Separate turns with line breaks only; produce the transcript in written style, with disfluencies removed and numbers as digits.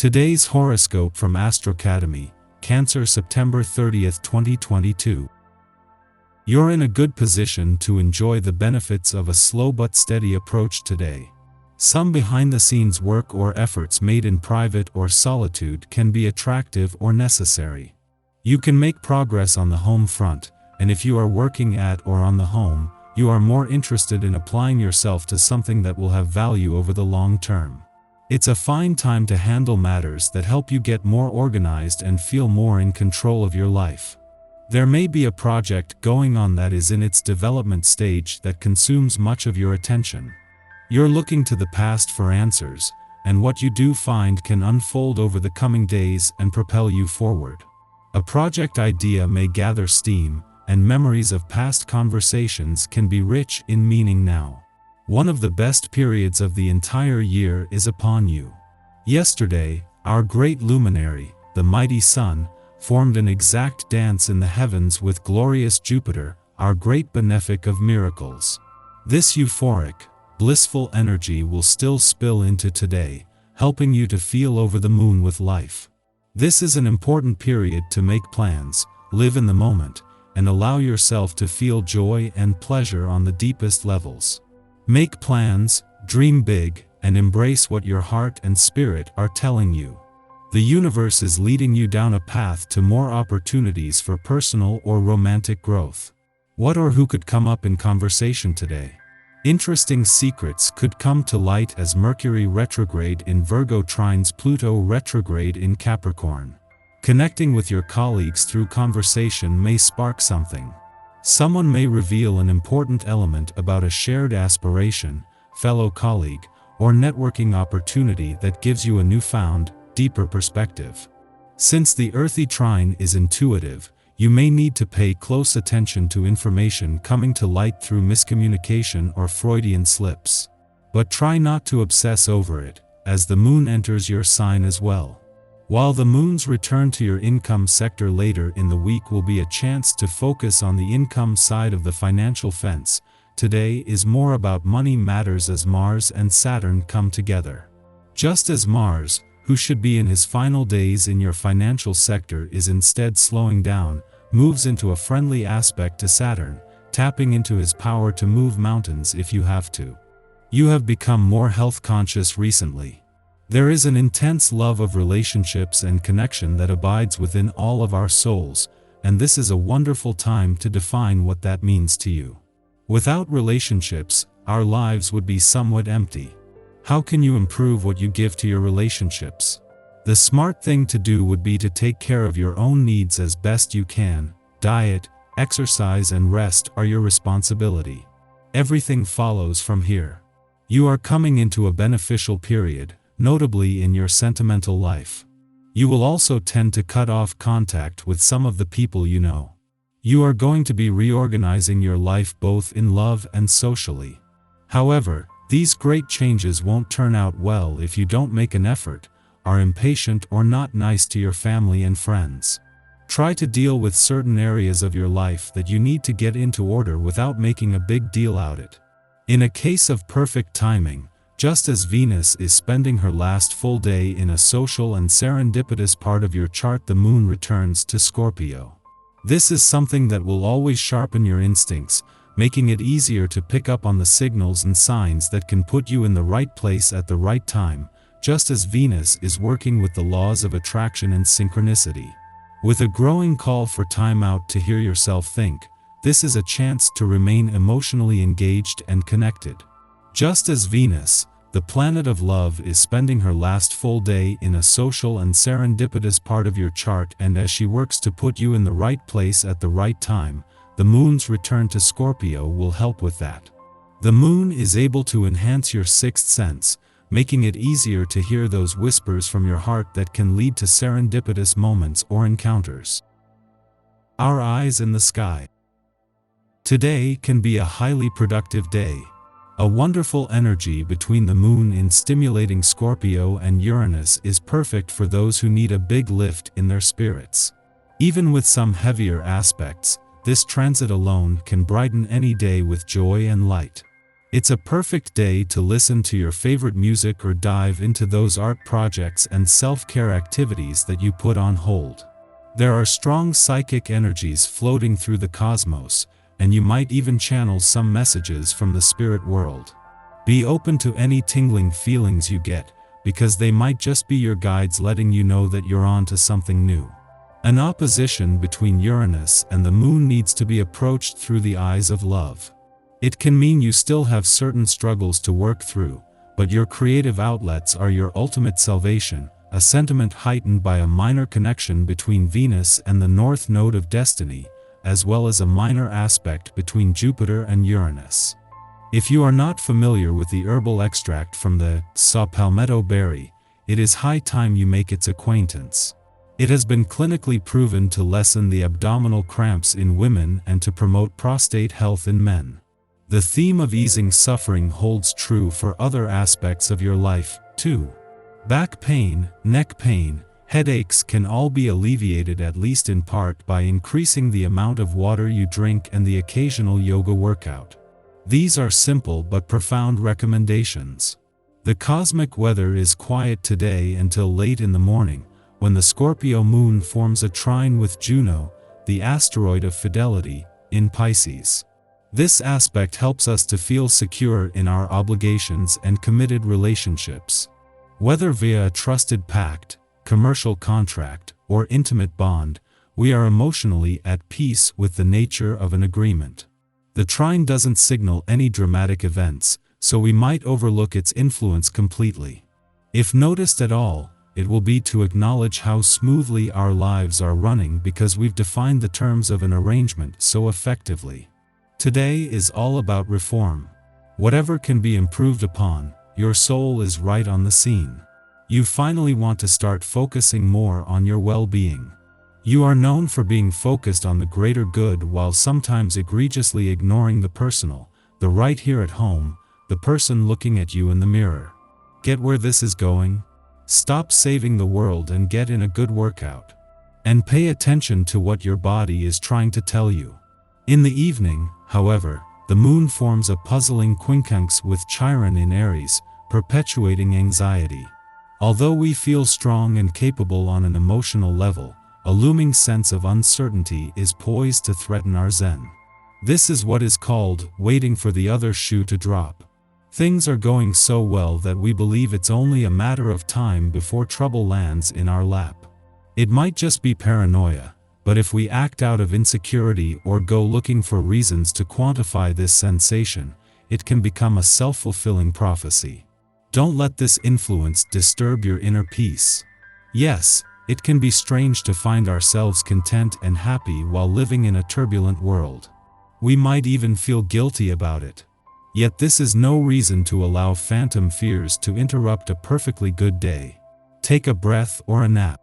Today's horoscope from Astrocademy, Cancer, September 30th, 2022. You're in a good position to enjoy the benefits of a slow but steady approach today. Some behind-the-scenes work or efforts made in private or solitude can be attractive or necessary. You can make progress on the home front, and if you are working at or on the home, you are more interested in applying yourself to something that will have value over the long term. It's a fine time to handle matters that help you get more organized and feel more in control of your life. There may be a project going on that is in its development stage that consumes much of your attention. You're looking to the past for answers, and what you do find can unfold over the coming days and propel you forward. A project idea may gather steam, and memories of past conversations can be rich in meaning now. One of the best periods of the entire year is upon you. Yesterday, our great luminary, the mighty sun, formed an exact dance in the heavens with glorious Jupiter, our great benefic of miracles. This euphoric, blissful energy will still spill into today, helping you to feel over the moon with life. This is an important period to make plans, live in the moment, and allow yourself to feel joy and pleasure on the deepest levels. Make plans, dream big, and embrace what your heart and spirit are telling you. The universe is leading you down a path to more opportunities for personal or romantic growth. What or who could come up in conversation today? Interesting secrets could come to light as Mercury retrograde in Virgo trines Pluto retrograde in Capricorn. Connecting with your colleagues through conversation may spark something. Someone may reveal an important element about a shared aspiration, fellow colleague, or networking opportunity that gives you a newfound, deeper perspective. Since the earthy trine is intuitive, you may need to pay close attention to information coming to light through miscommunication or Freudian slips. But try not to obsess over it, as the moon enters your sign as well. While the moon's return to your income sector later in the week will be a chance to focus on the income side of the financial fence, today is more about money matters as Mars and Saturn come together. Just as Mars, who should be in his final days in your financial sector, is instead slowing down, moves into a friendly aspect to Saturn, tapping into his power to move mountains if you have to. You have become more health conscious recently. There is an intense love of relationships and connection that abides within all of our souls, and this is a wonderful time to define what that means to you. Without relationships, our lives would be somewhat empty. How can you improve what you give to your relationships? The smart thing to do would be to take care of your own needs as best you can. Diet, exercise, and rest are your responsibility. Everything follows from here. You are coming into a beneficial period, notably in your sentimental life. You will also tend to cut off contact with some of the people you know. You are going to be reorganizing your life both in love and socially. However, these great changes won't turn out well if you don't make an effort, are impatient, or not nice to your family and friends. Try to deal with certain areas of your life that you need to get into order without making a big deal out of it. In a case of perfect timing, just as Venus is spending her last full day in a social and serendipitous part of your chart, the moon returns to Scorpio. This is something that will always sharpen your instincts, making it easier to pick up on the signals and signs that can put you in the right place at the right time, just as Venus is working with the laws of attraction and synchronicity. With a growing call for time out to hear yourself think, this is a chance to remain emotionally engaged and connected. Just as Venus, the planet of love, is spending her last full day in a social and serendipitous part of your chart, and as she works to put you in the right place at the right time, the moon's return to Scorpio will help with that. The moon is able to enhance your sixth sense, making it easier to hear those whispers from your heart that can lead to serendipitous moments or encounters. Our eyes in the sky. Today can be a highly productive day. A wonderful energy between the moon in stimulating Scorpio and Uranus is perfect for those who need a big lift in their spirits. Even with some heavier aspects, this transit alone can brighten any day with joy and light. It's a perfect day to listen to your favorite music or dive into those art projects and self-care activities that you put on hold. There are strong psychic energies floating through the cosmos, and you might even channel some messages from the spirit world. Be open to any tingling feelings you get, because they might just be your guides letting you know that you're on to something new. An opposition between Uranus and the Moon needs to be approached through the eyes of love. It can mean you still have certain struggles to work through, but your creative outlets are your ultimate salvation, a sentiment heightened by a minor connection between Venus and the North Node of Destiny, as well as a minor aspect between Jupiter and Uranus. If you are not familiar with the herbal extract from the saw palmetto berry, it is high time you make its acquaintance. It has been clinically proven to lessen the abdominal cramps in women and to promote prostate health in men. The theme of easing suffering holds true for other aspects of your life, too. Back pain, neck pain, headaches can all be alleviated at least in part by increasing the amount of water you drink and the occasional yoga workout. These are simple but profound recommendations. The cosmic weather is quiet today until late in the morning, when the Scorpio moon forms a trine with Juno, the asteroid of fidelity, in Pisces. This aspect helps us to feel secure in our obligations and committed relationships. Whether via a trusted pact, commercial contract, or intimate bond, we are emotionally at peace with the nature of an agreement. The trine doesn't signal any dramatic events, so we might overlook its influence completely. If noticed at all, it will be to acknowledge how smoothly our lives are running because we've defined the terms of an arrangement so effectively. Today is all about reform. Whatever can be improved upon, your soul is right on the scene. You finally want to start focusing more on your well-being. You are known for being focused on the greater good while sometimes egregiously ignoring the personal, the right here at home, the person looking at you in the mirror. Get where this is going? Stop saving the world and get in a good workout. And pay attention to what your body is trying to tell you. In the evening, however, the moon forms a puzzling quincunx with Chiron in Aries, perpetuating anxiety. Although we feel strong and capable on an emotional level, a looming sense of uncertainty is poised to threaten our zen. This is what is called waiting for the other shoe to drop. Things are going so well that we believe it's only a matter of time before trouble lands in our lap. It might just be paranoia, but if we act out of insecurity or go looking for reasons to quantify this sensation, it can become a self-fulfilling prophecy. Don't let this influence disturb your inner peace. Yes, it can be strange to find ourselves content and happy while living in a turbulent world. We might even feel guilty about it. Yet this is no reason to allow phantom fears to interrupt a perfectly good day. Take a breath or a nap.